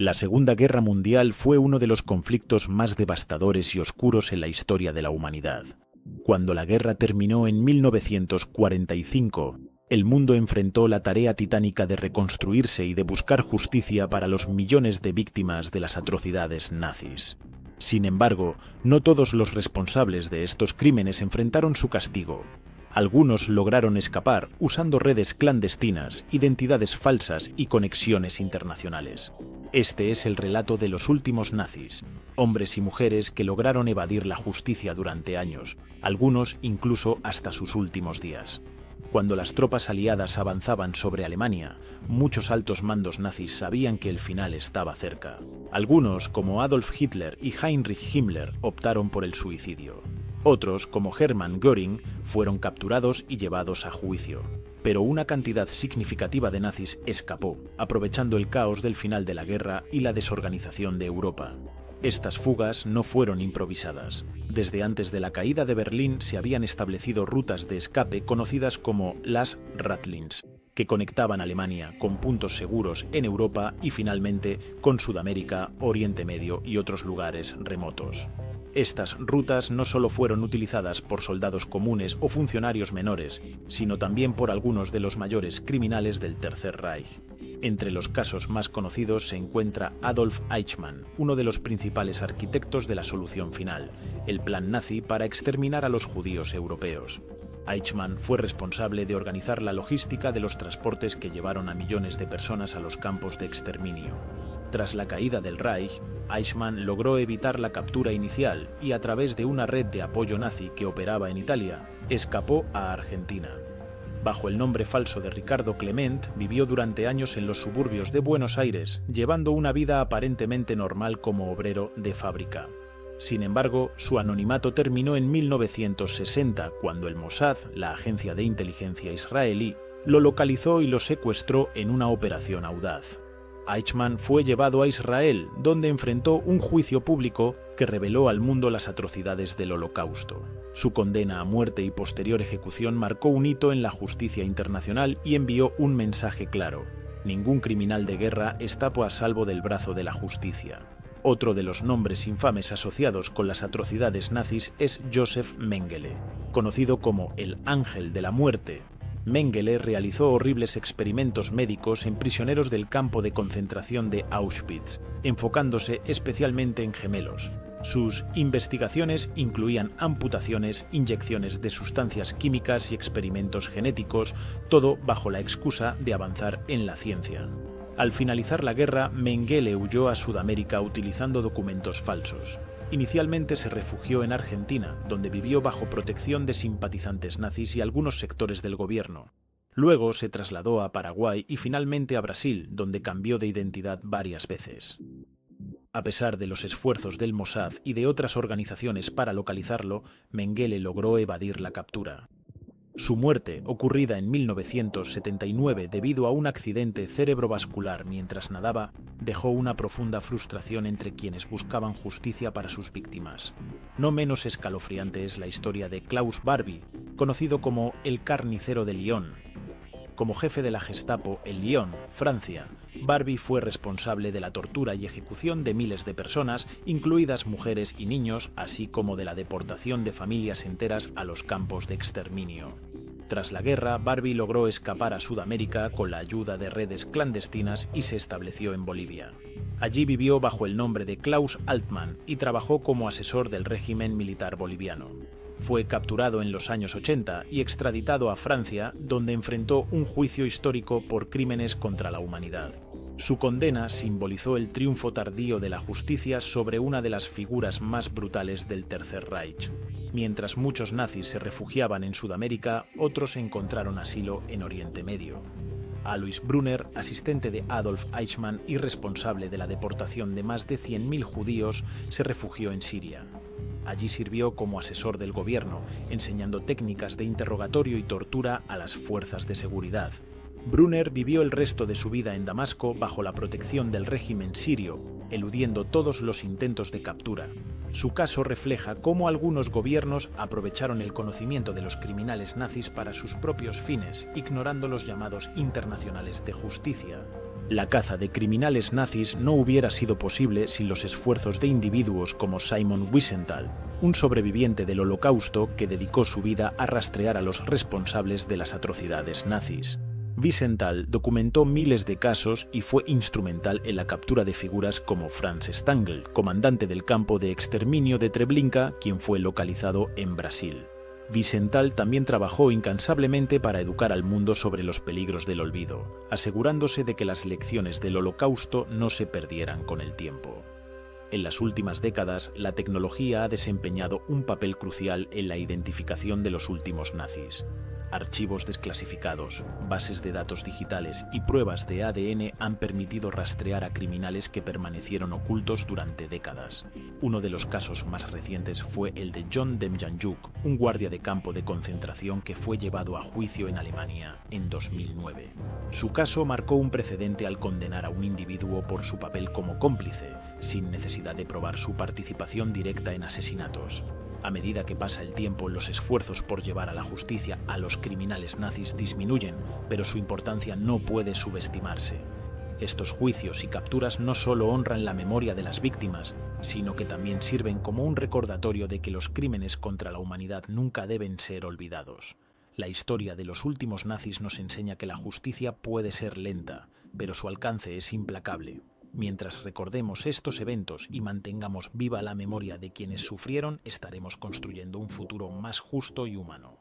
La Segunda Guerra Mundial fue uno de los conflictos más devastadores y oscuros en la historia de la humanidad. Cuando la guerra terminó en 1945, el mundo enfrentó la tarea titánica de reconstruirse y de buscar justicia para los millones de víctimas de las atrocidades nazis. Sin embargo, no todos los responsables de estos crímenes enfrentaron su castigo. Algunos lograron escapar usando redes clandestinas, identidades falsas y conexiones internacionales. Este es el relato de los últimos nazis, hombres y mujeres que lograron evadir la justicia durante años, algunos incluso hasta sus últimos días. Cuando las tropas aliadas avanzaban sobre Alemania, muchos altos mandos nazis sabían que el final estaba cerca. Algunos, como Adolf Hitler y Heinrich Himmler, optaron por el suicidio. Otros, como Hermann Göring, fueron capturados y llevados a juicio. Pero una cantidad significativa de nazis escapó, aprovechando el caos del final de la guerra y la desorganización de Europa. Estas fugas no fueron improvisadas. Desde antes de la caída de Berlín se habían establecido rutas de escape conocidas como las Ratlins, que conectaban Alemania con puntos seguros en Europa y finalmente con Sudamérica, Oriente Medio y otros lugares remotos. Estas rutas no solo fueron utilizadas por soldados comunes o funcionarios menores, sino también por algunos de los mayores criminales del Tercer Reich. Entre los casos más conocidos se encuentra Adolf Eichmann, uno de los principales arquitectos de la solución final, el plan nazi para exterminar a los judíos europeos. Eichmann fue responsable de organizar la logística de los transportes que llevaron a millones de personas a los campos de exterminio. Tras la caída del Reich, Eichmann logró evitar la captura inicial y, a través de una red de apoyo nazi que operaba en Italia, escapó a Argentina. Bajo el nombre falso de Ricardo Clement, vivió durante años en los suburbios de Buenos Aires, llevando una vida aparentemente normal como obrero de fábrica. Sin embargo, su anonimato terminó en 1960, cuando el Mossad, la agencia de inteligencia israelí, lo localizó y lo secuestró en una operación audaz. Eichmann fue llevado a Israel, donde enfrentó un juicio público que reveló al mundo las atrocidades del Holocausto. Su condena a muerte y posterior ejecución marcó un hito en la justicia internacional y envió un mensaje claro: ningún criminal de guerra está a salvo del brazo de la justicia. Otro de los nombres infames asociados con las atrocidades nazis es Josef Mengele, conocido como el Ángel de la Muerte. Mengele realizó horribles experimentos médicos en prisioneros del campo de concentración de Auschwitz, enfocándose especialmente en gemelos. Sus investigaciones incluían amputaciones, inyecciones de sustancias químicas y experimentos genéticos, todo bajo la excusa de avanzar en la ciencia. Al finalizar la guerra, Mengele huyó a Sudamérica utilizando documentos falsos. Inicialmente se refugió en Argentina, donde vivió bajo protección de simpatizantes nazis y algunos sectores del gobierno. Luego se trasladó a Paraguay y finalmente a Brasil, donde cambió de identidad varias veces. A pesar de los esfuerzos del Mossad y de otras organizaciones para localizarlo, Mengele logró evadir la captura. Su muerte, ocurrida en 1979 debido a un accidente cerebrovascular mientras nadaba, dejó una profunda frustración entre quienes buscaban justicia para sus víctimas. No menos escalofriante es la historia de Klaus Barbie, conocido como el Carnicero de Lyon. Como jefe de la Gestapo en Lyon, Francia, Barbie fue responsable de la tortura y ejecución de miles de personas, incluidas mujeres y niños, así como de la deportación de familias enteras a los campos de exterminio. Tras la guerra, Barbie logró escapar a Sudamérica con la ayuda de redes clandestinas y se estableció en Bolivia. Allí vivió bajo el nombre de Klaus Altmann y trabajó como asesor del régimen militar boliviano. Fue capturado en los años 80 y extraditado a Francia, donde enfrentó un juicio histórico por crímenes contra la humanidad. Su condena simbolizó el triunfo tardío de la justicia sobre una de las figuras más brutales del Tercer Reich. Mientras muchos nazis se refugiaban en Sudamérica, otros encontraron asilo en Oriente Medio. Alois Brunner, asistente de Adolf Eichmann y responsable de la deportación de más de 100.000 judíos, se refugió en Siria. Allí sirvió como asesor del gobierno, enseñando técnicas de interrogatorio y tortura a las fuerzas de seguridad. Brunner vivió el resto de su vida en Damasco bajo la protección del régimen sirio, eludiendo todos los intentos de captura. Su caso refleja cómo algunos gobiernos aprovecharon el conocimiento de los criminales nazis para sus propios fines, ignorando los llamados internacionales de justicia. La caza de criminales nazis no hubiera sido posible sin los esfuerzos de individuos como Simon Wiesenthal, un sobreviviente del Holocausto que dedicó su vida a rastrear a los responsables de las atrocidades nazis. Wiesenthal documentó miles de casos y fue instrumental en la captura de figuras como Franz Stangl, comandante del campo de exterminio de Treblinka, quien fue localizado en Brasil. Wiesenthal también trabajó incansablemente para educar al mundo sobre los peligros del olvido, asegurándose de que las lecciones del Holocausto no se perdieran con el tiempo. En las últimas décadas, la tecnología ha desempeñado un papel crucial en la identificación de los últimos nazis. Archivos desclasificados, bases de datos digitales y pruebas de ADN han permitido rastrear a criminales que permanecieron ocultos durante décadas. Uno de los casos más recientes fue el de John Demjanjuk, un guardia de campo de concentración que fue llevado a juicio en Alemania en 2009. Su caso marcó un precedente al condenar a un individuo por su papel como cómplice, sin necesidad de probar su participación directa en asesinatos. A medida que pasa el tiempo, los esfuerzos por llevar a la justicia a los criminales nazis disminuyen, pero su importancia no puede subestimarse. Estos juicios y capturas no solo honran la memoria de las víctimas, sino que también sirven como un recordatorio de que los crímenes contra la humanidad nunca deben ser olvidados. La historia de los últimos nazis nos enseña que la justicia puede ser lenta, pero su alcance es implacable. Mientras recordemos estos eventos y mantengamos viva la memoria de quienes sufrieron, estaremos construyendo un futuro más justo y humano.